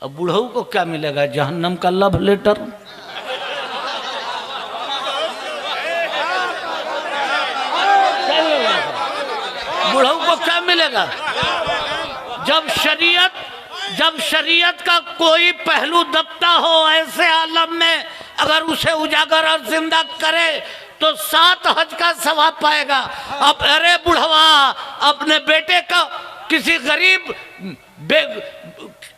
अब बुढ़ऊ को क्या मिलेगा? जहन्नम का लव लेटर। बुढ़ऊ को क्या मिलेगा? जब शरीयत का कोई पहलू दबता हो ऐसे आलम में, अगर उसे उजागर और जिंदा करे तो 7 हज का सवाब पाएगा। अब अरे बुढ़वा अपने बेटे का किसी गरीब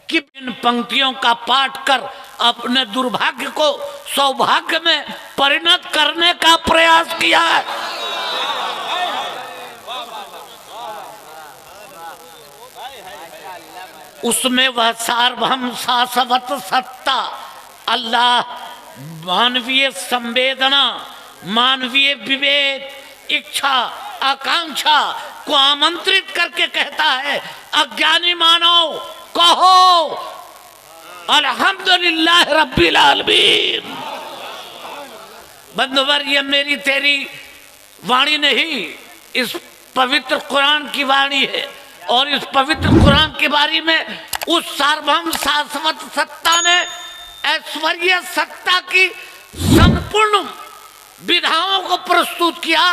की इन पंक्तियों का पाठ कर अपने दुर्भाग्य को सौभाग्य में परिणत करने का प्रयास किया है। उसमें वह सार्वभौम शाश्वत सत्ता अल्लाह मानवीय संवेदना, मानवीय विवेक, इच्छा, आकांक्षा को आमंत्रित करके कहता है, अज्ञानी मानव कहो अल्हम्दुलिल्लाह रब्बिल आलमीन। बंधुवर, ये मेरी तेरी वाणी नहीं, इस पवित्र कुरान की वाणी है। और इस पवित्र कुरान के बारे में उस सार्वभौम शाश्वत सत्ता ने ऐश्वर्य सत्ता की संपूर्ण विधाओं को प्रस्तुत किया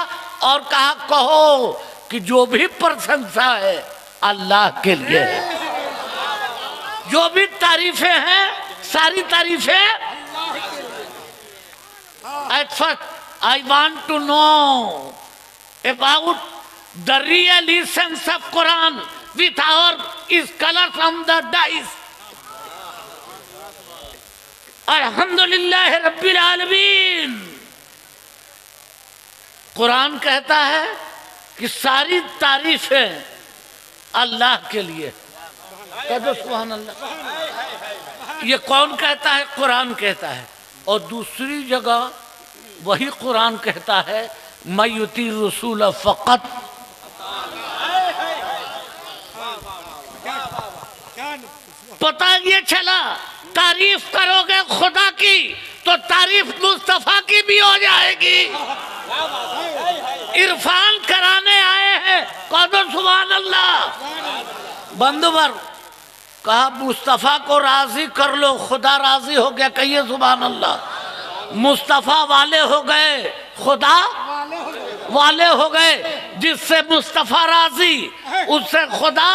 और कहा, कहो कि जो भी प्रशंसा है अल्लाह के लिए है, जो भी तारीफें हैं सारी तारीफें। At first I want to know about the real essence of Quran with our scholars on the dais. अल्हम्दुलिल्लाह रब्बिल आलमीन। कुरान कहता है कि सारी तारीफें अल्लाह के लिए। कहते सुभान अल्लाह। ये कौन कहता है? कुरान कहता है। और दूसरी जगह वही कुरान कहता है, मैं युती रसूल फकत। पता ये चला तारीफ करोगे खुदा की तो तारीफ मुस्तफा की भी हो जाएगी। इरफान कराने आए हैं, कहो सुभान अल्लाह। बंधुवर कहा मुस्तफा को राजी कर लो, खुदा राजी हो गया, कहिए सुभान अल्लाह। मुस्तफा वाले हो गए, खुदा वाले हो गए। जिससे मुस्तफा राजी उससे खुदा।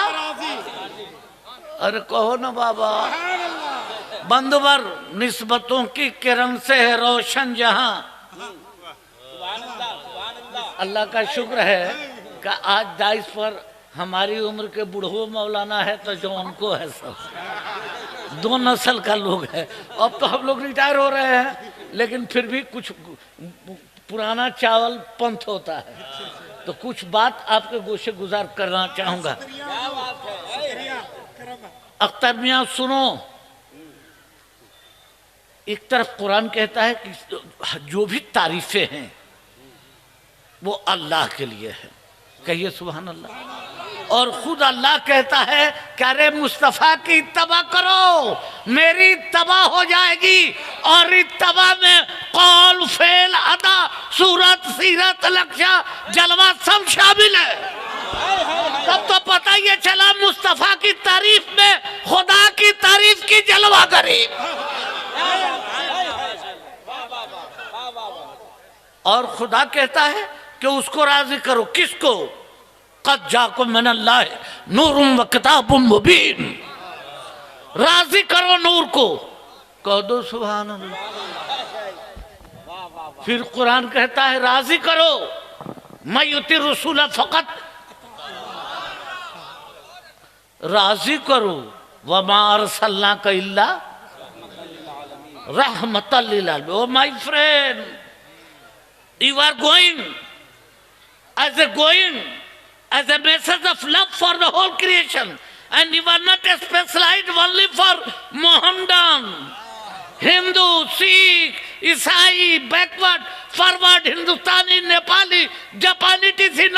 अरे कहो ना बाबा। बंधुवर, निस्बतों की किरण से है रोशन जहां। अल्लाह का शुक्र है कि आज दाइस पर हमारी उम्र के बूढ़ों मौलाना है, तो जो उनको है सब 2 नस्ल का लोग है। अब तो हम लोग रिटायर हो रहे हैं, लेकिन फिर भी कुछ पुराना चावल पंथ होता है, तो कुछ बात आपके गोशे गुजार करना चाहूंगा। अख्तर मियां सुनो, एक तरफ कुरान कहता है कि जो भी तारीफें हैं वो अल्लाह के लिए है, कहिए सुभान अल्लाह। और खुद अल्लाह कहता है कि अरे मुस्तफ़ा की इत्तबा करो, मेरी इत्तबा हो जाएगी। और इत्तबा में कौल, फेल, अदा, सूरत, सीरत, लक्ष्य, जलवा सब शामिल है। तब तो पता ये चला मुस्तफ़ा की तारीफ में खुदा की तारीफ की जलवा करी। और खुदा कहता है कि उसको राजी करो। किसको? क़द जाकुम मिनल्लाह नूरुम व किताबुम मुबीन। राजी करो नूर को, कह दो सुभान अल्लाह। फिर कुरान कहता है राजी करो, मैं युती रसूल फकत। राजी करो, वमा अरसलनाका इल्ला रहमतल लिल आलमीन। Oh my friend, you are going as a message of love for the whole creation, and you are not specialized only for Mohammedan, Hindu, Sikh, Isai, backward, forward, Hindustani, Nepali, Japanese, etc.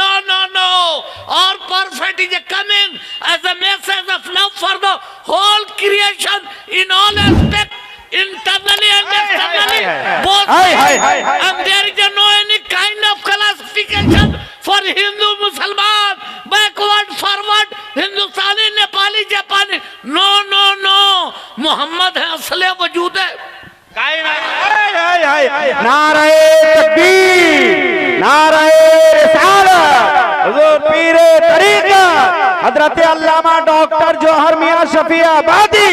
No. Our prophet is coming as a message of love for the whole creation in all aspects. Internally and externally, both sides, and there is no any kind of classification for Hindu, Musliman, backward, forward, Hindustani, Nepali, Japanese. No. Mohammad है असले वजूद है। नारे तकबीर, नारे रिसालत, हुजूर पीरे तरीक़त हजरत अल्लामा doctor जौहर मियां शफी आबादी।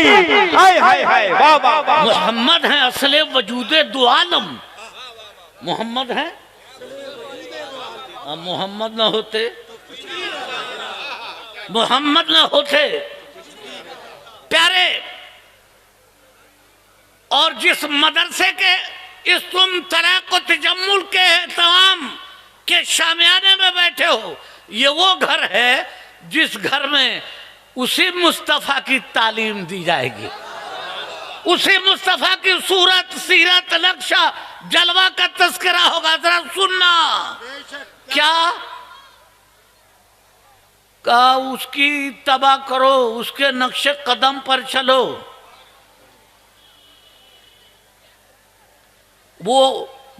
हाय हाय हाय, वाह वाह वाह। मोहम्मद है असले वजूद दो आलम। मोहम्मद है, मोहम्मद ना होते, मोहम्मद ना होते प्यारे, और जिस मदरसे के इस तुम तराक़ तजम्मुल के तमाम के शामियाने में बैठे हो, ये वो घर है जिस घर में उसी मुस्तफ़ा की तालीम दी जाएगी, उसी मुस्तफ़ा की सूरत, सीरत, नक्शा, जलवा का तस्करा होगा। जरा सुनना, क्या का उसकी तबा करो, उसके नक्शे कदम पर चलो। वो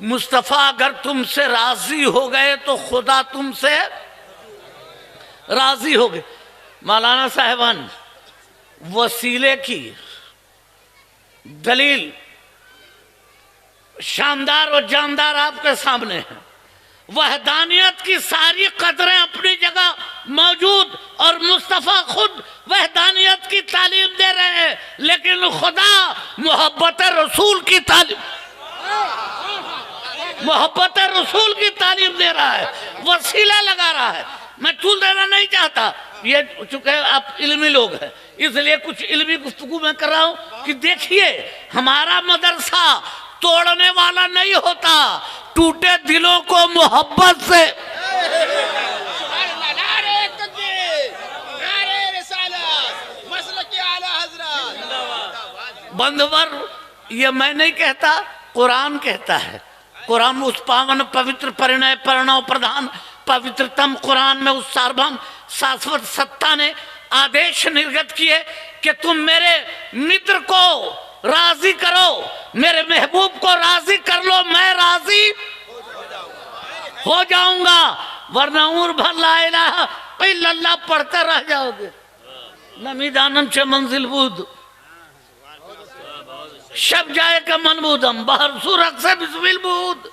मुस्तफ़ा अगर तुमसे राजी हो गए तो खुदा तुमसे राजी हो गए। मौलाना साहिबान, वसीले की दलील शानदार और जानदार आपके सामने है। वहदानियत की सारी कदरें अपनी जगह मौजूद, और मुस्तफ़ा खुद वहदानियत की तालीम दे रहे हैं, लेकिन खुदा मोहब्बत रसूल की तालीम, मोहब्बत रसूल की तालीम दे रहा है, वसीला लगा रहा है। मैं तूल देना नहीं चाहता, ये चूंकि आप इल्मी लोग हैं इसलिए कुछ इल्मी गुफ्तगू मैं कर रहा हूं कि देखिए, हमारा मदरसा तोड़ने वाला नहीं होता, टूटे दिलों को मोहब्बत से। बंधुवर, ये मैं नहीं कहता, कुरान कहता है। कुरान उस पावन पवित्र परिणय परिणव प्रधान पवित्रतम कुरान में उस सार्वभौम शाश्वत सत्ता ने आदेश निर्गत किए कि तुम मेरे मित्र को राजी करो, मेरे महबूब को राजी कर लो, मैं राजी हो जाऊंगा, वरना उम्र भर ला इलाहा इल्लल्लाह पढ़ते रह जाओगे। नमीदानम चे मंजिल बूद शब जाए का मनबूदम, बाहर सूरत से बिस्मिल बूद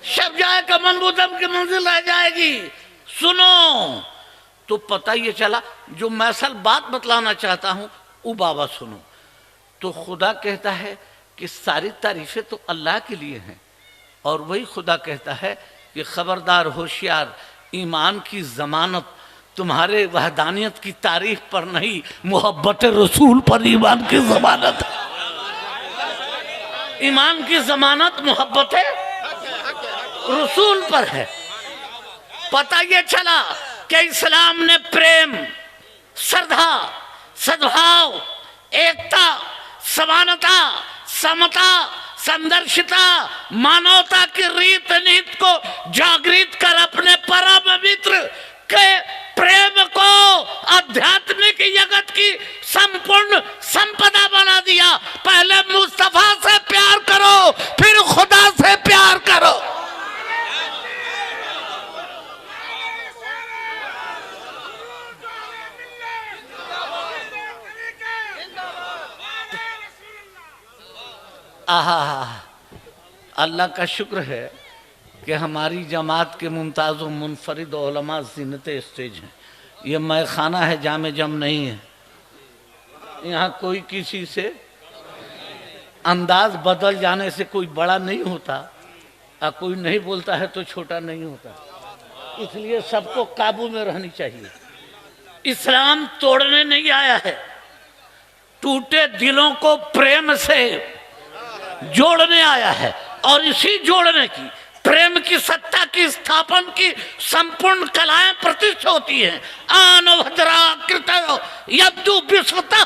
शब जाए का मनबूदम की मंजिल रह जाएगी। सुनो तो पता ये चला, जो मैं असल बात बतलाना चाहता हूं वो बाबा सुनो। तो खुदा कहता है कि सारी तारीफें तो अल्लाह के लिए हैं, और वही खुदा कहता है कि खबरदार होशियार, ईमान की जमानत तुम्हारे वहदानियत की तारीफ पर नहीं, मोहब्बत रसूल पर ईमान की जमानत है। ईमान की जमानत मोहब्बत रसूल पर है। पता ये चला कि इस्लाम ने प्रेम, श्रद्धा, सद्भाव, एकता, समानता, समता, संदर्शिता, मानवता की रीत नीत को जागृत कर अपने परम मित्र के प्रेम को आध्यात्मिक जगत की संपूर्ण संपदा बना दिया। पहले मुस्तफा से प्यार करो, फिर खुदा से प्यार करो। आहा, अल्लाह का शुक्र है कि हमारी जमात के मुमताज़ व मुनफरिद उलमा ज़ीनत स्टेज हैं। ये मैं खाना है, जामे जम नहीं है। यहाँ कोई किसी से अंदाज बदल जाने से कोई बड़ा नहीं होता, और कोई नहीं बोलता है तो छोटा नहीं होता। इसलिए सबको काबू में रहनी चाहिए। इस्लाम तोड़ने नहीं आया है, टूटे दिलों को प्रेम से जोड़ने आया है, और इसी जोड़ने की, प्रेम की सत्ता की स्थापन की संपूर्ण कलाएं प्रतिष्ठित होती हैं। आन भद्रा कृतयो यब्दु विश्वतः,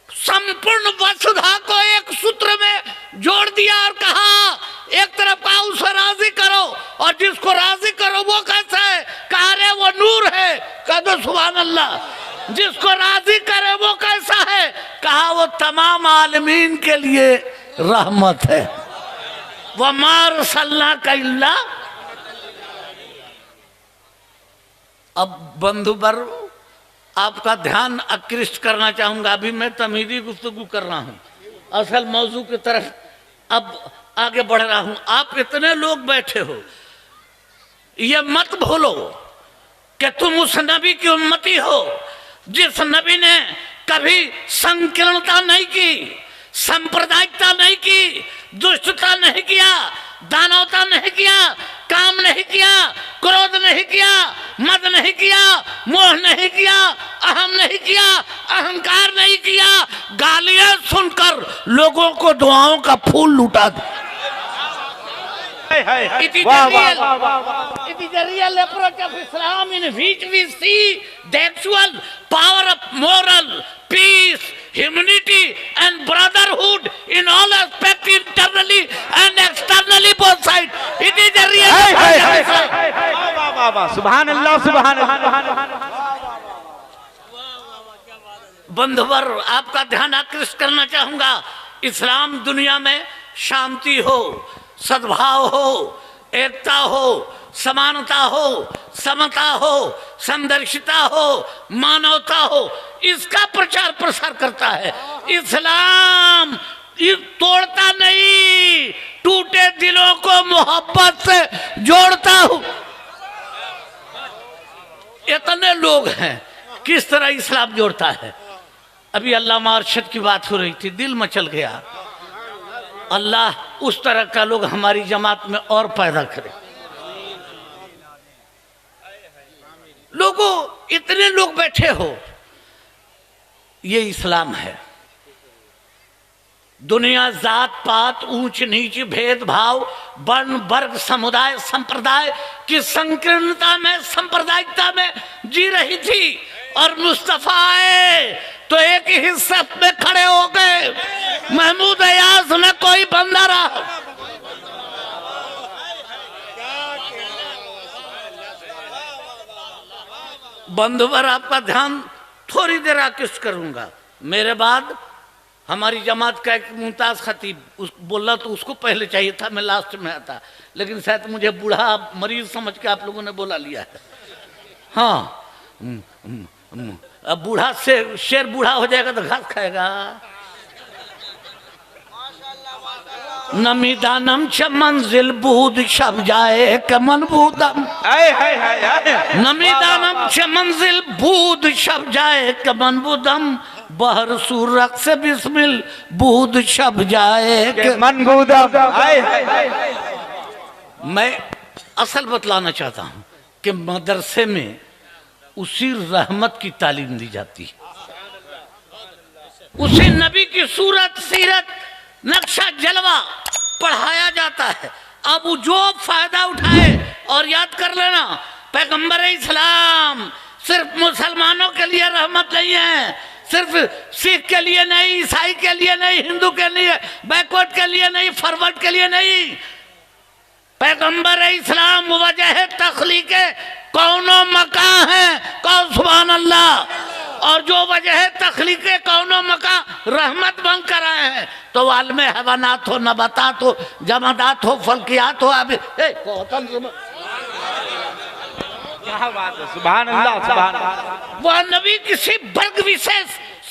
संपूर्ण वसुधा को एक सूत्र में जोड़ दिया और कहा, एक तरफ कहा उसे राजी करो, और जिसको राजी करो वो कैसा है, कहा रे वो नूर है, कह दो सुभान अल्लाह। जिसको राजी करे वो कैसा है, कहा वो तमाम आलमीन के लिए रहमत है। वह मार सल्ला का इल्ला। अब बंधुबर, आपका ध्यान आकृष्ट करना चाहूंगा। अभी मैं तमहीदी गुफ्तगू कर रहा हूं, असल मौजू की तरफ अब आगे बढ़ रहा हूं। आप इतने लोग बैठे हो, ये मत भूलो कि तुम उस नबी की उम्मती हो जिस नबी ने कभी संकीर्णता नहीं की, सांप्रदायिकता नहीं की, दुष्टता नहीं किया, दानवता नहीं किया, काम नहीं किया, क्रोध नहीं किया, मद नहीं किया, मोह नहीं किया, अहम नहीं किया, अहंकार नहीं किया, गालियां सुनकर लोगों को दुआओं का फूल लुटा दिया। It is a real approach of Islam in which we see the actual power of moral peace, humanity and brotherhood in all aspects, internally and externally, both sides. It is a real approach of Islam. सुभान अल्लाह, सुभान अल्लाह। बंधुवर, आपका ध्यान आकृष्ट करना चाहूंगा। इस्लाम दुनिया में शांति हो, सद्भाव हो, एकता हो, समानता हो, समता हो, समदर्शिता हो, मानवता हो, इसका प्रचार प्रसार करता है। इस्लाम तोड़ता नहीं, टूटे दिलों को मोहब्बत से जोड़ता हूं। इतने लोग हैं, किस तरह इस्लाम जोड़ता है। अभी अल्लामा अरशद की बात हो रही थी, दिल मचल गया। अल्लाह उस तरह का लोग हमारी जमात में और पैदा करे। लोगों, इतने लोग बैठे हो, ये इस्लाम है। दुनिया जात पात, ऊंच नीच, भेदभाव, वर्ण वर्ग, समुदाय, संप्रदाय की संकीर्णता में, सांप्रदायिकता में जी रही थी, और मुस्तफा आए तो एक ही सफ में खड़े हो गए। महमूद अयाज न कोई बंदा रहा। बंधुवर, आपका ध्यान थोड़ी देर आकृष्ट करूंगा। मेरे बाद हमारी जमात का एक मुमताज खतीब बोला, तो उसको पहले चाहिए था, मैं लास्ट में आता, लेकिन शायद मुझे बूढ़ा मरीज समझ के आप लोगों ने बोला लिया है। हाँ, अब बूढ़ा से शेर बूढ़ा हो जाएगा तो घास खाएगा। नमी दानम च मंजिल बूद शब जाए कमन बूदम। नमी दानम च मंजिल बूद शब जाए कमन बूदम। बहर सूरक से बिस्मिल बूद शब जाए कमन बूदम। मैं असल बतलाना चाहता हूँ कि मदरसे में उसी रहमत की तालीम दी जाती है, उसी नबी की सूरत, सीरत, नक्शा, जलवा पढ़ाया जाता है। अब वो जो फायदा उठाए, और याद कर लेना, पैगंबर इस्लाम सिर्फ मुसलमानों के लिए रहमत नहीं है, सिर्फ सिख के लिए नहीं, ईसाई के लिए नहीं, हिंदू के लिए, बैकवर्ड के लिए नहीं, फॉरवर्ड के लिए नहीं। पैगंबर इस्लाम वजह तख्लीक कौनो मका है, कौन सुभान अल्लाह। और जो वजह तख्लीक कौनो मका रहमत बन कर आए हैं, तो आलम हैवानात हो, नबातात हो, जमादात हो, फल्कियात हो। अभी क्या बात है, सुभान अल्लाह, सुभान अल्लाह। वह नबी किसी वर्ग विशेष,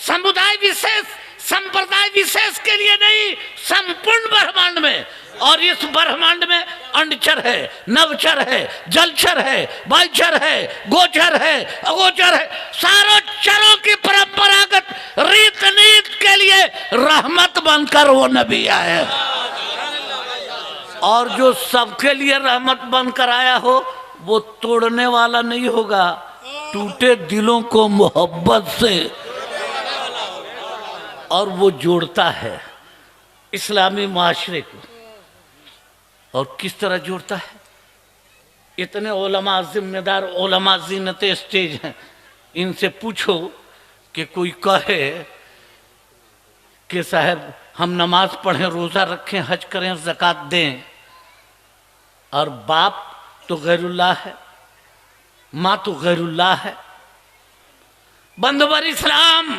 समुदाय विशेष, संप्रदाय विशेष के लिए नहीं, संपूर्ण ब्रह्मांड में। और इस ब्रह्मांड में अंडचर है, नवचर है, जलचर है, वायुचर है, गोचर है, अगोचर है, सारों चरों की परंपरागत रीत नीत के लिए रहमत बनकर वो नबी आया। और जो सबके लिए रहमत बनकर आया हो, वो तोड़ने वाला नहीं होगा, टूटे दिलों को मोहब्बत से, और वो जोड़ता है इस्लामी माशरे को। और किस तरह जोड़ता है? इतने उलमा, जिम्मेदार उलमा, ज़ीनत स्टेज हैं, इनसे पूछो कि कोई कहे कि साहब हम नमाज पढ़ें, रोज़ा रखें, हज करें, ज़कात दें, और बाप तो गैरुल्लाह है, माँ तो गैरुल्लाह है। बंधुवर, इस्लाम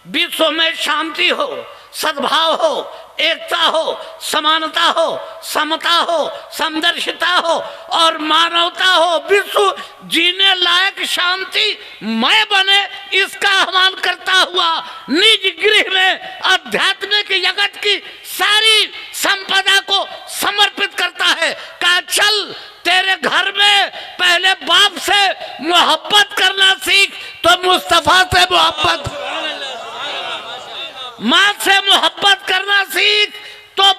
विश्व में शांति हो, सद्भाव हो, एकता हो, समानता हो, समता हो, समदर्शिता हो और मानवता हो, विश्व जीने लायक शांति मय बने, इसका आह्वान करता हुआ निज गृह में आध्यात्मिक जगत की सारी संपदा को समर्पित करता है। कहा चल तेरे घर में पहले बाप से मोहब्बत करना सीख तो मुस्तफा से मोहब्बत, माँ से मोहब्बत करना सीख तो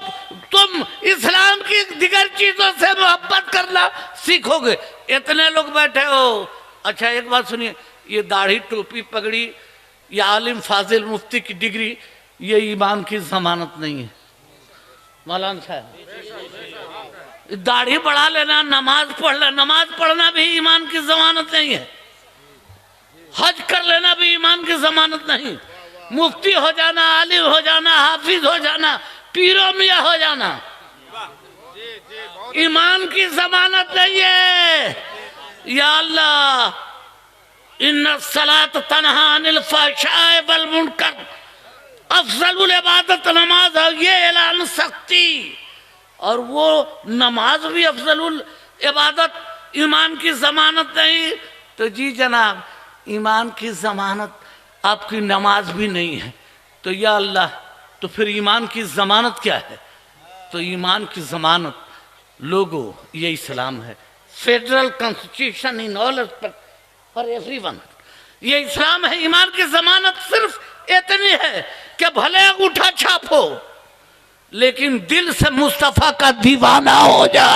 तुम इस्लाम की दिगर चीजों से मोहब्बत करना सीखोगे। इतने लोग बैठे हो। अच्छा एक बात सुनिए, ये दाढ़ी टोपी पगड़ी या आलिम फाजिल मुफ्ती की डिग्री ये ईमान की जमानत नहीं है। मौलाना साहब दाढ़ी बढ़ा लेना, नमाज पढ़ लेना, नमाज पढ़ना भी ईमान की जमानत नहीं है। हज कर लेना भी ईमान की जमानत नहीं। मुफ्ती हो जाना, आलिम हो जाना, हाफिज हो जाना, पीरो मियाँ हो जाना ईमान की जमानत नहीं है। या अल्लाह इन्ना सलात तन्हा अनिल फहशाए वल मुनकर, अफजलुल इबादत नमाज है, ये ऐलान सख्ती। और वो नमाज भी अफजलुल इबादत ईमान की जमानत नहीं। तो जी जनाब ईमान की जमानत आपकी नमाज भी नहीं है। तो या अल्लाह तो फिर ईमान की जमानत क्या है? तो ईमान की जमानत लोगों ये इस्लाम है। Federal constitution in all for everyone, ये इस्लाम है। ईमान की जमानत सिर्फ इतनी है कि भले अंगूठा छाप हो लेकिन दिल से मुस्तफा का दीवाना हो जा।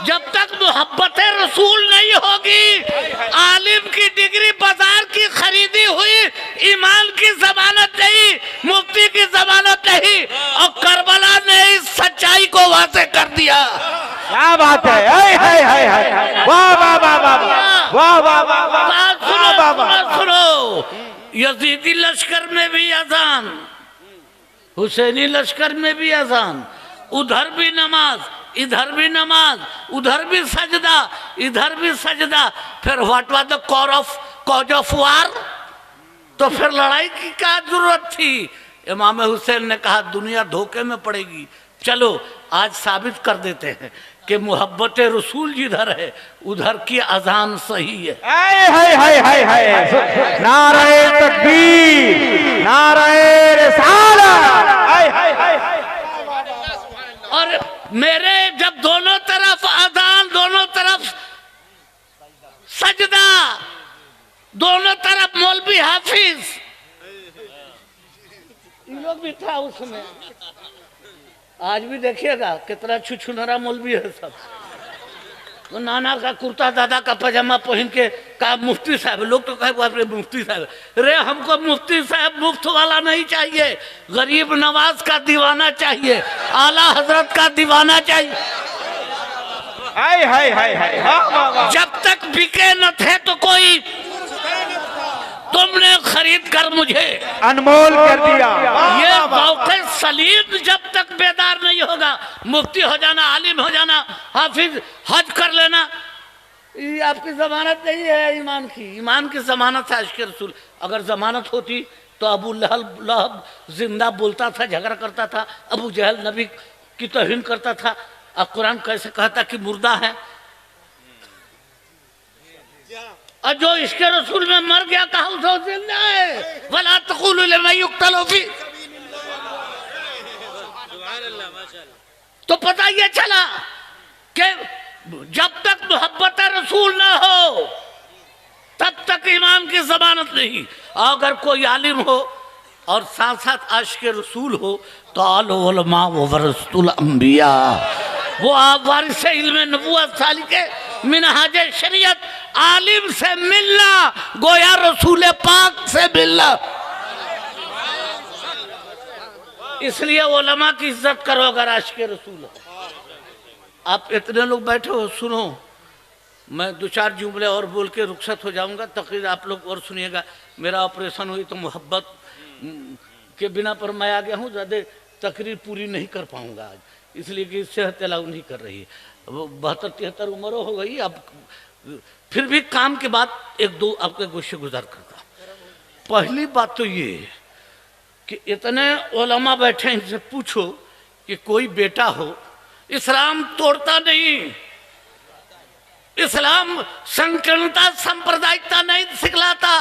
जब तक मोहब्बत रसूल नहीं होगी, आलिम की डिग्री बाजार की खरीदी हुई, ईमान की जमानत नहीं, मुफ्ती की जमानत नहीं। और करबला ने इस सच्चाई को वाज़ेह कर दिया। क्या बात है, वाह वाह वाह वाह वाह वाह वाह वाह। सुनो, यजीदी लश्कर में भी अजान, हुसैनी लश्कर में भी अजान, उधर भी नमाज, इधर भी नमाज, उधर भी सजदा, इधर भी सजदा। फिर what was the cause of war? तो फिर लड़ाई की क्या जरूरत थी? इमाम हुसैन ने कहा दुनिया धोखे में पड़ेगी, चलो आज साबित कर देते हैं कि मोहब्बत रसूल जिधर है उधर की अजान सही है। नारे तकबीर, नारे रिसालत। और मेरे जब दोनों तरफ अजान, दोनों तरफ सजदा, दोनों तरफ मौलवी हाफिज, इन लोग भी था उसमें। आज भी देखिएगा कितना छुछुनरा मौलवी है सब। तो नाना का कुर्ता, दादा का पजामा पहन के का मुफ्ती साहब, लोग तो कहे मुफ्ती साहब। रे हमको मुफ्ती साहब मुफ्त वाला नहीं चाहिए, गरीब नवाज का दीवाना चाहिए, आला हजरत का दीवाना चाहिए। जब तक बिके न थे तो कोई, तुमने खरीद कर मुझे अनमोल कर दिया। ये मौके सलीम जब तक बेदार नहीं होगा, मुफ्ती हो जाना, आलिम हो जाना, हाफिज, हज कर लेना, ये आपकी जमानत नहीं है ईमान की। ईमान की जमानत है इश्क़ रसूल। अगर जमानत होती तो अबू लहब जिंदा बोलता था, झगड़ा करता था, अबू जहल नबी की तौहीन करता था। और कुरान कैसे कहता कि मुर्दा है, और जो इश्क़ रसूल में मर गया कहा उसो जिंदा है। वला तक़ूलू लिमन युक़्तलू फी, तो पता ये चला कि जब तक मोहब्बत रसूल ना हो तब तक ईमान की जमानत नहीं। अगर कोई आलिम हो और साथ साथ आशिक़ रसूल हो तो अल उलमा व वरसतुल अंबिया, वो आप वारिस इल्म नबुव्वत सालिके मिनहाज शरीयत, आलिम से मिलना गोया रसूल पाक से मिलना। इसलिए उलमा की इज्जत करो अगर आशिक़ रसूल हो। आप इतने लोग बैठे हो, सुनो, मैं दो चार जुमले और बोल के रुखसत हो जाऊंगा। तकरीर आप लोग और सुनिएगा। मेरा ऑपरेशन हुई तो मोहब्बत के बिना पर मैं आ गया हूँ, ज़्यादा तकरीर पूरी नहीं कर पाऊंगा आज, इसलिए कि सेहत अलाउ नहीं कर रही है। वो 72-73 उम्र हो गई। अब फिर भी काम के बाद एक दो आपके गोशे गुजार करता। पहली बात तो ये कि इतने उलमा बैठे इनसे पूछो कि कोई बेटा हो, इस्लाम तोड़ता नहीं, इस्लाम संकीर्णता सांप्रदायिकता नहीं सिखलाता,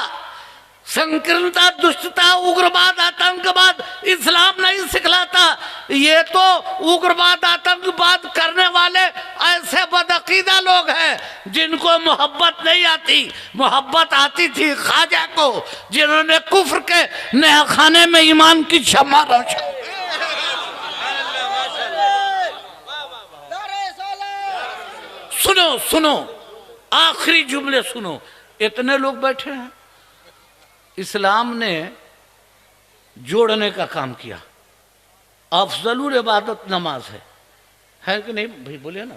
संकीर्णता दुष्टता उग्रवाद आतंकवाद इस्लाम नहीं सिखलाता। ये तो उग्रवाद आतंकवाद करने वाले ऐसे बदअकीदा लोग हैं जिनको मोहब्बत नहीं आती। मोहब्बत आती थी ख्वाजा को, जिन्होंने कुफ्र के नहखाने में ईमान की क्षमा रोशन। सुनो सुनो, आखिरी जुमले सुनो। इतने लोग बैठे हैं, इस्लाम ने जोड़ने का काम किया। अफजलुल इबादत नमाज है कि नहीं भाई, बोलिए ना।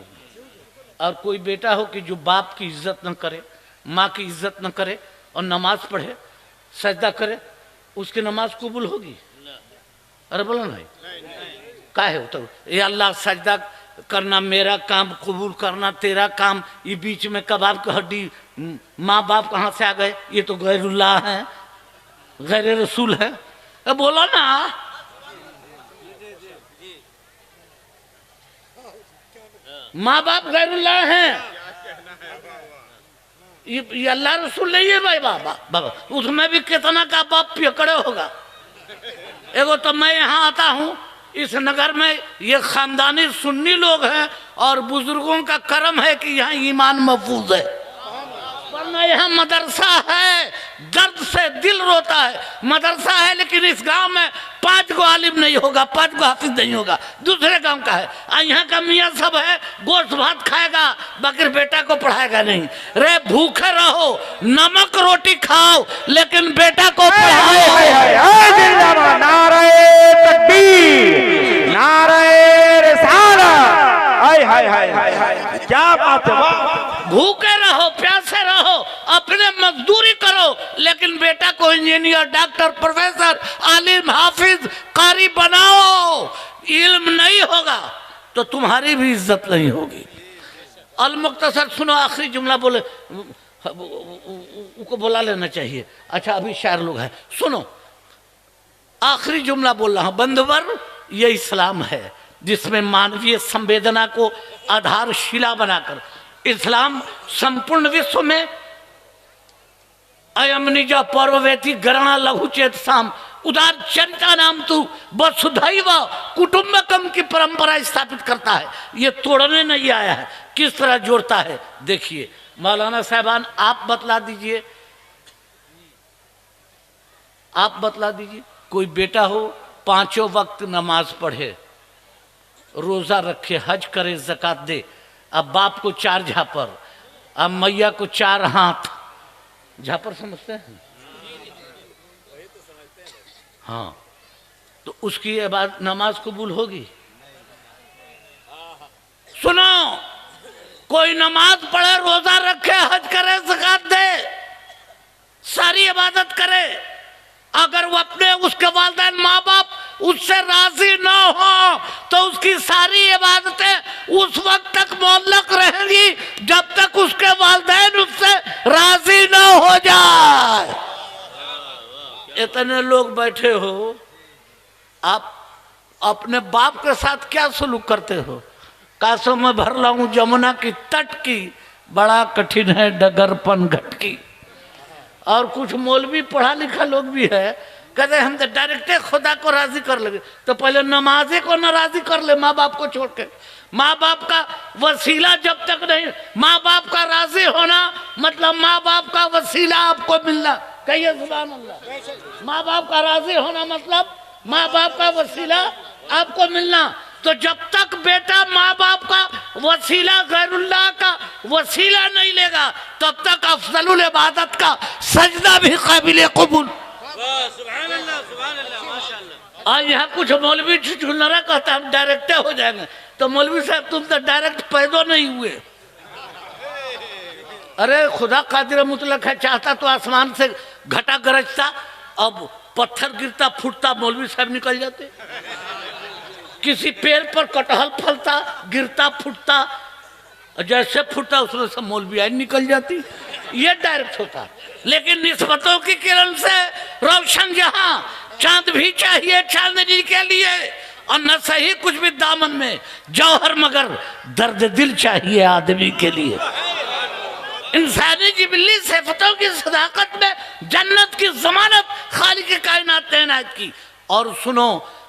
और कोई बेटा हो कि जो बाप की इज्जत न करे, माँ की इज्जत न करे और नमाज पढ़े, सजदा करे, उसकी नमाज कबूल होगी? अरे बोलो ना, काहे हो तो ये अल्लाह सजदा करना मेरा काम, कबूल करना तेरा काम, ये बीच में कबाब की हड्डी, माँ बाप कहाँ से आ गए? ये तो गैरुल्लाह है, गैर रसूल है। अब बोलो ना, माँ बाप गैरुल्लाह हैं, ये अल्लाह रसूल नहीं है भाई। बाबा उसमें भी कितना का बाप पियकड़े होगा। एगो तो मैं यहाँ आता हूँ, इस नगर में ये खानदानी सुन्नी लोग हैं और बुजुर्गों का करम है कि यहाँ ईमान महफूज है, वरना यहाँ मदरसा है, दर्द से दिल रोता है। मदरसा है लेकिन इस गांव में 5 गो आलिम नहीं होगा, 5 गो हाफिज नहीं होगा, दूसरे गांव का है। और यहाँ का मियाँ सब है, गोश्त भात खाएगा बगैर बेटा को पढ़ाएगा नहीं। रे भूखे रहो, नमक रोटी खाओ, लेकिन बेटा को पढ़ाओ। नारे तकबीर, नारे रिसालत। क्या बात है। भूखे रहो, प्यासे रहो, अपने मजदूरी करो, लेकिन बेटा को इंजीनियर, डॉक्टर, प्रोफेसर, आलिम, हाफिज, कारी बनाओ। इल्म नहीं होगा तो तुम्हारी भी इज्जत नहीं होगी। अल मुख्तसर सुनो, आखिरी जुमला बोले उनको बुला लेना चाहिए। अच्छा अभी शायर लोग हैं, सुनो आखिरी जुमला बोल रहा हूं। बंधुवर, ये इस्लाम है जिसमें मानवीय संवेदना को आधारशिला बनाकर इस्लाम संपूर्ण विश्व में अयम निज पर्ववेती गणना लघु चेत साम उदार चरिता नाम तू वसुधैव कुटुंबकम की परंपरा स्थापित करता है। ये तोड़ने नहीं आया है, किस तरह जोड़ता है देखिए। मौलाना साहबान आप बतला दीजिए, आप बतला दीजिए। कोई बेटा हो 5 वक्त नमाज पढ़े, रोजा रखे, हज करे, ज़कात दे, अब बाप को 4 झापर, अब मैया को 4 हाथ। झापर समझते हैं? हाँ, तो उसकी बाद नमाज कबूल होगी? सुनो, कोई नमाज पढ़े, रोजा रखे, हज करे, ज़कात दे, सारी इबादत करे, अगर वो अपने उसके वालिदैन माँ बाप उससे राजी ना हो तो उसकी सारी इबादतें उस वक्त तक मुअल्लक रहेंगी जब तक उसके वालिदैन उससे राजी ना हो जाए। इतने लोग बैठे हो, आप अपने बाप के साथ क्या सलूक करते हो? कासों में भर लाऊं जमुना की तट की, बड़ा कठिन है डगरपन घट की। और कुछ मौलवी पढ़ा लिखा लोग भी है, कहते हम तो डायरेक्टे खुदा को राजी कर लेंगे। तो पहले नमाजे को नाराजी कर ले, माँ बाप को छोड़ के। माँ बाप का वसीला जब तक नहीं, माँ बाप का राजी होना मतलब माँ बाप का वसीला आपको मिलना। कहिए सुभान अल्लाह। माँ बाप का राजी होना मतलब माँ बाप का वसीला आपको मिलना। तो जब तक बेटा माँ बाप का वसीला गैरुल्लाह का वसीला नहीं लेगा तब तक अफजलुल इबादत का सजदा भी काबिल कबूल। आज यहाँ कुछ मौलवी छुछुनरा कहता हम डायरेक्ट हो जाएंगे, तो मौलवी साहब तुम तो डायरेक्ट पैदा नहीं हुए। अरे खुदा कादिर मुतलक है, चाहता तो आसमान से घटा गरजता, अब पत्थर गिरता फूटता मौलवी साहब निकल जाते। किसी पेड़ पर कटहल फलता, गिरता फूटता, जैसे फूटा उसमें से मौलवी निकल जाती। ये डायरेक्ट होता। लेकिन निस्बतों की किरण से रोशन जहां चांद भी चाहिए चांदनी के लिए, और न सही कुछ भी दामन में जौहर मगर दर्द दिल चाहिए आदमी के लिए। इंसानी जिबली सिफतों की सदाकत में जन्नत की जमानत खालिक कायनात तैनात की। और सुनो,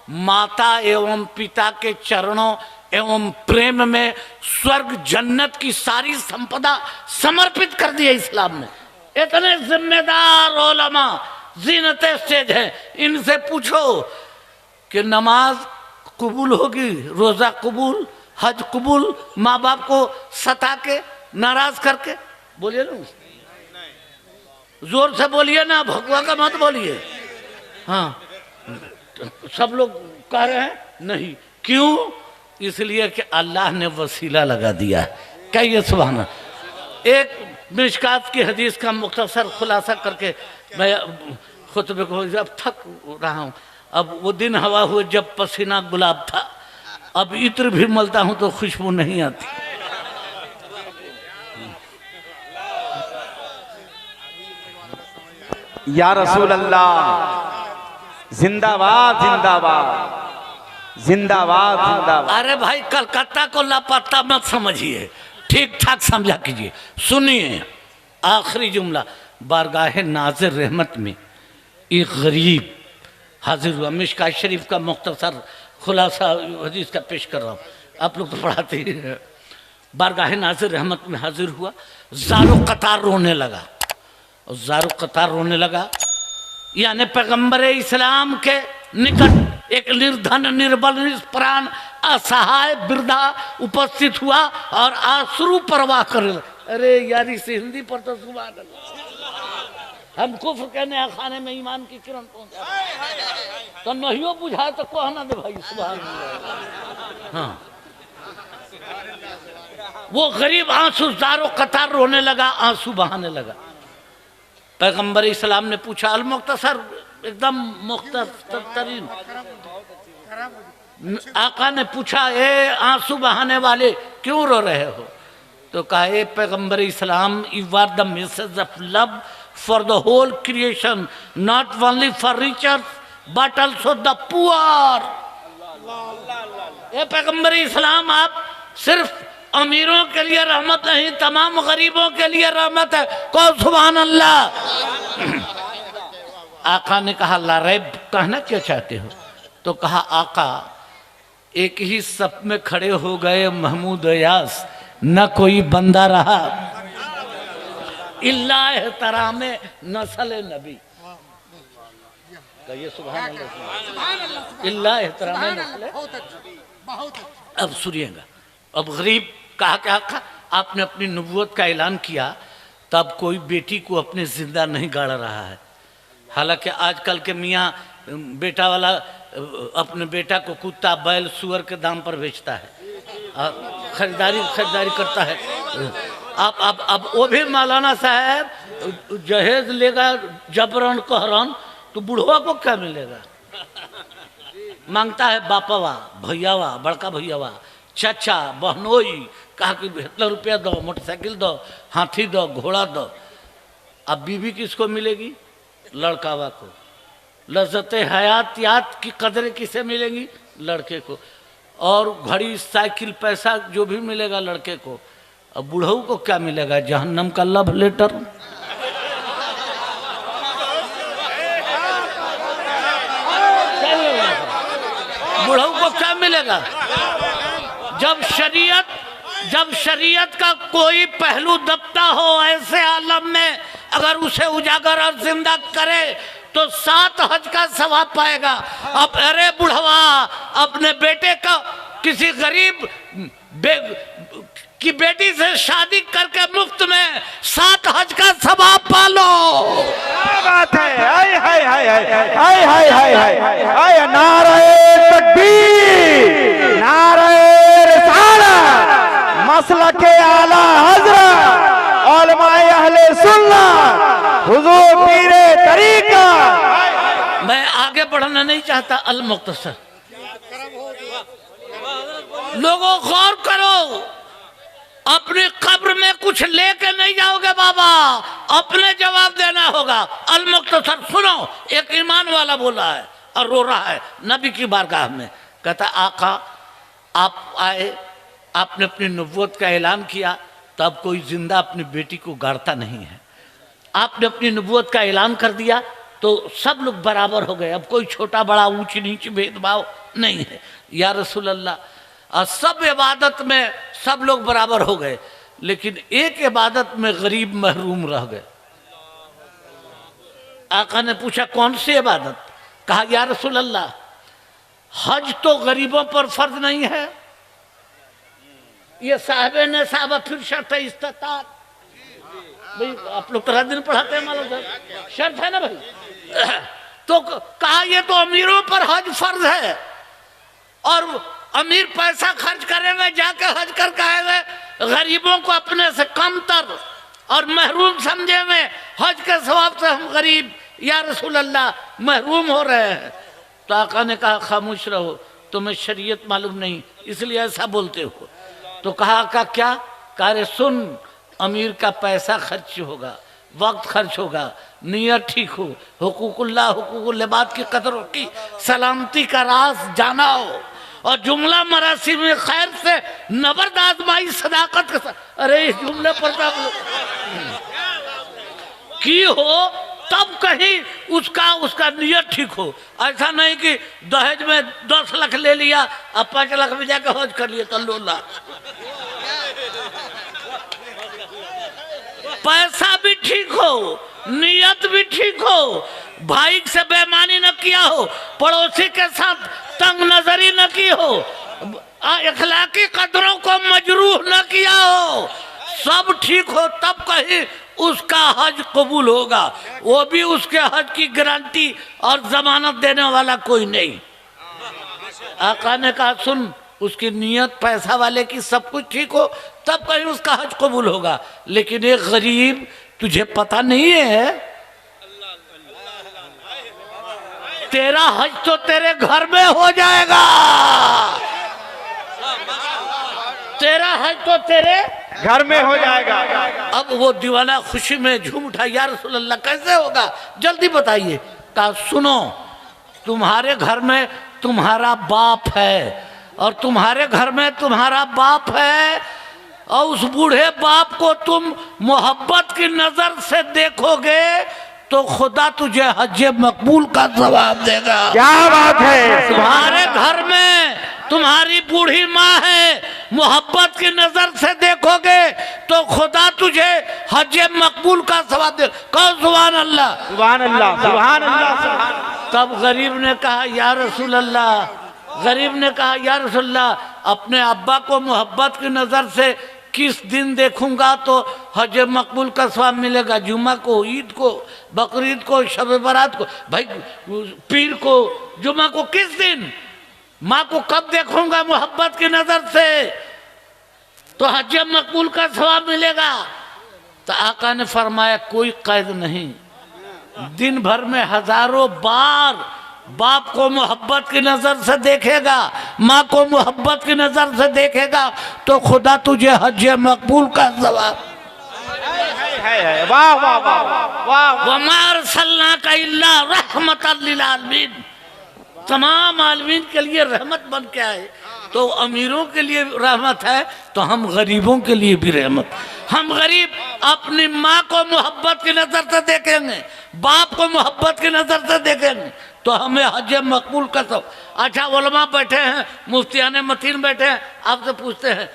माता एवं पिता के चरणों एवं प्रेम में स्वर्ग जन्नत की सारी संपदा समर्पित कर दी है इस्लाम ने। इतने जिम्मेदार उलमा जीनत स्टेज है, इनसे पूछो कि नमाज कबूल होगी, रोजा कबूल, हज कबूल, माँ बाप को सता के नाराज करके? बोलिए ना, जोर से बोलिए ना, भगवा का मत बोलिए। हाँ, सब लोग कह रहे हैं नहीं। क्यों? इसलिए कि अल्लाह ने वसीला लगा दिया है। कहिए सुभान अल्लाह। एक मिशकात की हदीस का मुख्तसर खुलासा करके मैं खुतबे को, अब थक रहा हूँ। अब वो दिन हवा हुए जब पसीना गुलाब था, अब इत्र भी मलता हूँ तो खुशबू नहीं आती। या रसूल अल्लाह, जिंदाबाद जिंदाबाद जिंदाबाद जिंदाबाद। अरे भाई, कलकत्ता को लापता मत समझिए, ठीक ठाक समझा कीजिए। सुनिए आखिरी जुमला, बारगाह नाज़िर रहमत में एक गरीब हाजिर हुआ। मिशकात शरीफ का मुख्तसर खुलासा हदीस का पेश कर रहा हूँ, आप लोग तो पढ़ाते ही हैं। बारगाह नाज़िर रहमत में हाजिर हुआ, ज़ारो कतार रोने लगा। और ज़ारो कतार रोने लगा यानी पैगंबर इस्लाम के निकट एक निर्धन, निर्बल, निष्प्राण, असहाय वृद्धा उपस्थित हुआ और आंसू परवाह कर। अरे यार, इस हिंदी पर तो सुभान अल्लाह। हम कुफ्र के नया खाने में ईमान की किरण पहुंचा तो नहीं बुझा तो कहना दे भाई, सुभान अल्लाह। हाँ, वो गरीब आंसू ज़ारो कतार रोने लगा, आंसू बहाने लगा। पैगंबर इस्लाम ने पूछा, अल मुख्तसर, एकदम मुख्तसरीन। आका ने पूछा, ए आंसू बहाने वाले क्यों रो रहे हो? तो कहा, ए पैगंबर इस्लाम, you are the message of love for the whole creation, not only for richers but also the poor. ए पैगंबर इस्लाम, आप सिर्फ अमीरों के लिए रहमत नहीं, तमाम गरीबों के लिए रहमत है। कौन सुभान अल्लाह। आका ने कहा, ला रैब, कहना क्या चाहते हो? तो कहा, आका, एक ही सफ में खड़े हो गए महमूद यास, न कोई बंदा रहा इल्ला एहतराम नस्ल नबी। कहिए सुभान अल्लाह। इल्ला एहतराम नस्ल। अब सुनिएगा, अब गरीब कहा क्या था, आपने अपनी नबूवत का ऐलान किया, तब कोई बेटी को अपने जिंदा नहीं गाड़ रहा है। हालांकि आजकल के मियाँ बेटा वाला अपने बेटा को कुत्ता, बैल, सुअर के दाम पर बेचता है, खरीदारी करता है। अब वो भी मौलाना साहब जहेज लेगा जबरन कहरन, तो बुढ़वा को क्या मिलेगा? मांगता है बापावा, भैयावा, बड़का भैयावा, चाचा, बहनोई, कहा कि 70 रुपया दो, मोटरसाइकिल दो, हाथी दो, घोड़ा दो। अब बीवी किसको मिलेगी? लड़कावा को। लज्जत हयातियात की कदरें किसे मिलेंगी? लड़के को। और घड़ी, साइकिल, पैसा जो भी मिलेगा लड़के को। अब बुढ़ऊ को क्या मिलेगा? जहन्नम का लव लेटर। बुढ़ऊ को क्या मिलेगा? जब शरीयत का कोई पहलू दबता हो ऐसे आलम में, अगर उसे उजागर और जिंदा करे तो 7 हज का सवाब पाएगा। अब अरे बुढ़वा, अपने बेटे का किसी गरीब की बेटी से शादी करके मुफ्त में 7 हज का सवाब पालो। क्या बात है! हाय हाय हाय हाय हाय हाय हाय हाय हाय! नारे तकबीर, नारे रिसालत, मसलके आला हजरत, उलमाए अहले सुन्नत, हुजूर पीरे तरीका। मैं आगे बढ़ना नहीं चाहता। अल मुख्तसर, लोगों गौर करो, अपनी कब्र में कुछ लेके नहीं जाओगे बाबा, अपने जवाब देना होगा। अल-मुख्तसर सुनो, एक ईमान वाला बोला है और रो रहा है नबी की बारगाह में, कहता आका आप आए, आपने अपनी नबूवत का ऐलान किया, तब कोई जिंदा अपनी बेटी को गाड़ता नहीं है। आपने अपनी नबूवत का ऐलान कर दिया तो सब लोग बराबर हो गए, अब कोई छोटा बड़ा ऊंच नीच भेदभाव नहीं है या रसूल अल्लाह। और सब इबादत में सब लोग बराबर हो गए, लेकिन एक इबादत में गरीब महरूम रह गए। आका ने पूछा कौन सी इबादत? कहा या रसूल अल्लाह, हज तो गरीबों पर फर्ज नहीं है। ये साहबे ने साहबा फिर शर्त इस्तात, भाई आप लोग तो दिन पढ़ाते हैं मालूम है, शर्त है ना भाई। तो कहा ये तो अमीरों पर हज फर्ज है, और अमीर पैसा खर्च करेंगे जाके हज करके आएंगे, गरीबों को अपने से कमतर और महरूम समझेंगे, हज के सवाब से हम गरीब या रसूल अल्लाह महरूम हो रहे हैं। तो आका ने कहा खामोश रहो, तुम्हें शरीयत मालूम नहीं इसलिए ऐसा बोलते हो। तो कहा आका क्या? कहा सुन, अमीर का पैसा खर्च होगा, वक्त खर्च होगा, नियत ठीक हो, हुकूकुल्लाह हुकूकुल इबाद की कदरों की सलामती का राज जाना हो, और जुमला मरासी में खैर से नबर्द आजमाई सदाकत के साथ। अरे इस जुमले पर की हो तब कहीं उसका नियत ठीक हो। ऐसा नहीं कि दहेज में 10 लाख ले लिया अब 5 लाख में जाके हज कर लिया तो लोला। पैसा भी ठीक हो, नियत भी ठीक हो, भाई से बेईमानी न किया हो, पड़ोसी के साथ तंग नजरी न की हो, अखलाकी कदरों को मजरूह न किया हो, सब ठीक हो तब कहीं उसका हज कबूल होगा। वो भी उसके हज की गारंटी और जमानत देने वाला कोई नहीं। आका ने कहा सुन, उसकी नियत पैसा वाले की सब कुछ ठीक हो तब कहीं उसका हज कबूल होगा, लेकिन एक गरीब तुझे पता नहीं है, तेरा हज तो तेरे घर में हो जाएगा, तेरा हज तो तेरे घर में हो जाएगा। अब वो दीवाना खुशी में झूम उठा, या रसूल अल्लाह कैसे होगा, जल्दी बताइए। कहा सुनो, तुम्हारे घर में तुम्हारा बाप है और तुम्हारे घर में तुम्हारा बाप है, और उस बूढ़े बाप को तुम मोहब्बत की नजर से देखोगे तो खुदा तुझे हज मकबूल का सवाब देगा। क्या बात है। तुम्हारे घर में तुम्हारी बूढ़ी माँ है, मोहब्बत की नजर से देखोगे तो खुदा तुझे हज मकबूल का सवाब देगा। कहो सुभान अल्लाह, सुभान अल्लाह, सुभान अल्लाह। तब गरीब ने कहा या रसूल अल्लाह, गरीब ने कहा या रसूल अल्लाह, अपने अब्बा को मोहब्बत की नजर से किस दिन देखूंगा तो हज मकबूल का सवाब मिलेगा? जुमा को, ईद को, बकरीद को, शब बारात को, भाई पीर को, जुमा को, किस दिन? माँ को कब देखूंगा मोहब्बत की नजर से तो हज मकबूल का सवाब मिलेगा? तो आका ने फरमाया कोई कैद नहीं, दिन भर में हजारों बार बाप को मोहब्बत की नजर से देखेगा, माँ को मोहब्बत की नजर से देखेगा तो खुदा तुझे हज मकबूल का सवाब। वाह वाह वाह वाह। वमा अरसलनाका इल्ला रहमतल लिल आलमीन, तमाम आलमीन के लिए रहमत बन के आए। तो अमीरों के लिए रहमत है तो हम गरीबों के लिए भी रहमत। हम गरीब अपनी माँ को मोहब्बत की नजर से देखेंगे, बाप को मोहब्बत की नजर से देखेंगे तो हमें हज मकबूल का सब। अच्छा उलमा बैठे हैं, मुफ्तियाने मतीन बैठे हैं, आपसे पूछते हैं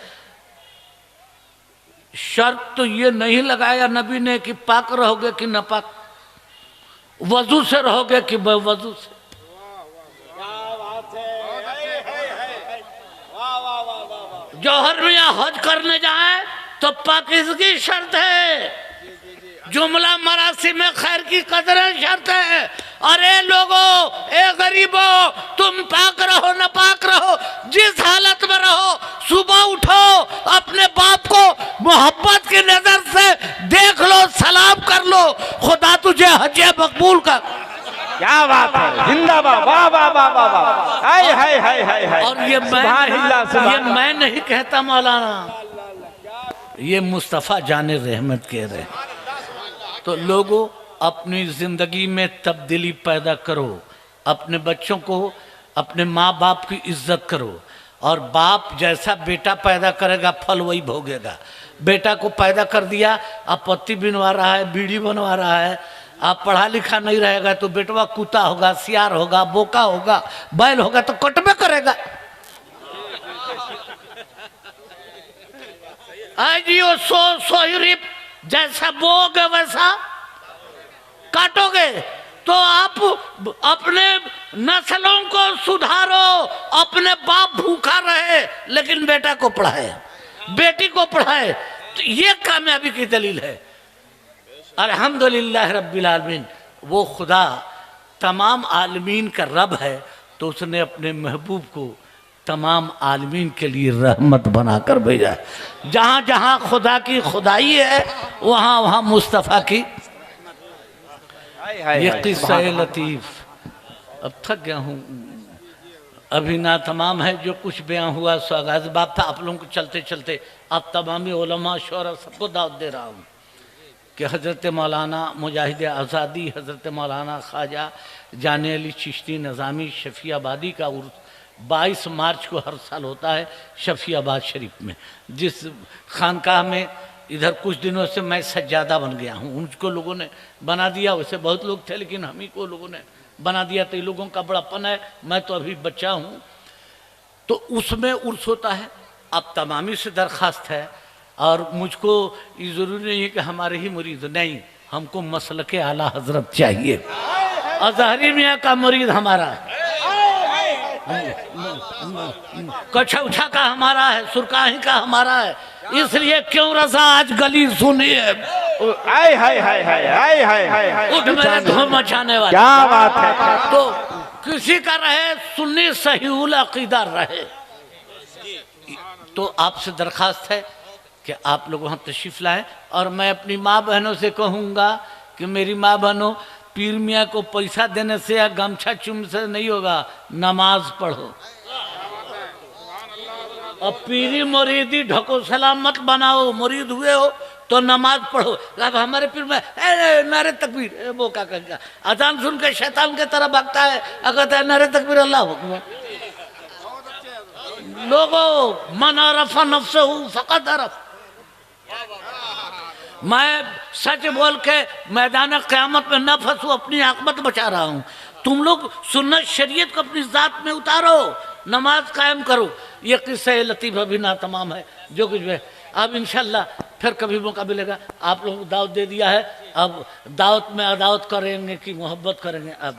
शर्त तो ये नहीं लगाया नबी ने कि पाक रहोगे कि नापाक, वजू से रहोगे कि बेवजू से? जौहर मियाँ हज करने जाए तो पाकिज़गी शर्त है, जुमला मरासी में खैर की कदरें शर्त है। अरे लोगों, ए गरीबों, तुम पाक रहो न पाक रहो, जिस हालत में रहो, सुबह उठो, अपने बाप को मोहब्बत की नजर से देख लो, सलाम कर लो, खुदा तुझे हज मकबूल कर। क्या बात है, जिंदाबाद, वाह वाह वाह वाह वाह। हाय हाय हाय हाय। और ये मैं नहीं कहता मौलाना, ये मुस्तफ़ा जाने रहमत कह रहे हैं। तो लोगों, अपनी ज़िंदगी में तब्दीली पैदा करो, अपने बच्चों को, अपने माँ बाप की इज्जत करो, और बाप जैसा बेटा पैदा करेगा फल वही भोगेगा। बेटा को पैदा कर दिया, अब पत्ती बिनवा रहा है, बीड़ी बनवा रहा है, आप पढ़ा लिखा नहीं रहेगा तो बेटवा कुत्ता होगा, सियार होगा, बोका होगा, बैल होगा तो कटबे करेगा। आजियो सोहिरिप, जैसा बोओगे वैसा काटोगे। तो आप अपने नस्लों को सुधारो, अपने बाप भूखा रहे लेकिन बेटा को पढ़ाए, बेटी को पढ़ाए, तो ये कामयाबी की दलील है। अल्हम्दुलिल्लाह रब्बिल आलमीन, वो खुदा तमाम आलमीन का रब है, तो उसने अपने महबूब को तमाम आलमीन के लिए रहमत बनाकर भेजा है। जहाँ जहाँ खुदा की खुदाई है वहाँ वहाँ मुस्तफ़ा की। ये किस्सा लतीफ़, अब थक गया हूँ, अभी ना तमाम है, जो कुछ बयां हुआ सो आगाज़ बाप था। आप लोगों को चलते चलते अब तमामी उलमा शोरा सबको दावत दे रहा हूँ कि हज़रत मौलाना मुजाहिद आज़ादी, हज़रत मौलाना ख्वाजा जाने अली चिश्ती नज़ामी शफ़ियाबादी का उर्स 22 मार्च को हर साल होता है शफ़ियाबाद शरीफ में। जिस खानकाह में इधर कुछ दिनों से मैं सज्जादा बन गया हूँ, उनको लोगों ने बना दिया, वैसे बहुत लोग थे लेकिन हम ही को लोगों ने बना दिया, तो ये लोगों का बड़ापन है, मैं तो अभी बच्चा हूँ। तो उसमें उर्स होता है। अब तमामी से दरख्वास्त है, और मुझको ये ज़रूरी नहीं है कि हमारे ही मुरीद, नहीं, हमको मसलके आला हजरत चाहिए। अज़हरी मियाँ का मुरीद हमारा है, कछौछा का हमारा है, सुरकाही का हमारा है, इसलिए क्यों रजा आज गली सुनी है। हाय हाय हाय हाय हाय हाय हाय, उठ मेरे धूम मचाने वाले, क्या बात है। तो किसी का रहे सुन्नी सहीउल अकीदा रहे। तो आपसे दरखास्त है कि आप लोग वहाँ तशरीफ़ लाएं, और मैं अपनी माँ बहनों से कहूँगा कि मेरी माँ बहनों, पीर मियाँ को पैसा देने से या गमछा चुम से नहीं होगा, नमाज पढ़ो। और पीरी मुरीदी ढको सलामत बनाओ, मुरीद हुए हो तो नमाज पढ़ो। अब हमारे पीर में नारे तकबीर, वो क्या कहेगा, अजान सुन के शैतान के तरह भागता है, अगर नारे तकबीर अल्लाह हुक्म। लोगों, मन अरफ़ नफ्सहु फ़क़द अरफ़। मैं सच बोल के मैदान क़यामत में न फंसूं, अपनी आक़िबत बचा रहा हूँ। तुम लोग सुन्नत शरीयत को अपनी ज़ात में उतारो, नमाज कायम करो। ये किस्सा लतीफ़ अभी ना तमाम है, जो कुछ है। अब इंशाल्लाह फिर कभी मौका मिलेगा। आप लोगों को दावत दे दिया है, अब दावत में अदावत करेंगे कि मोहब्बत करेंगे आप।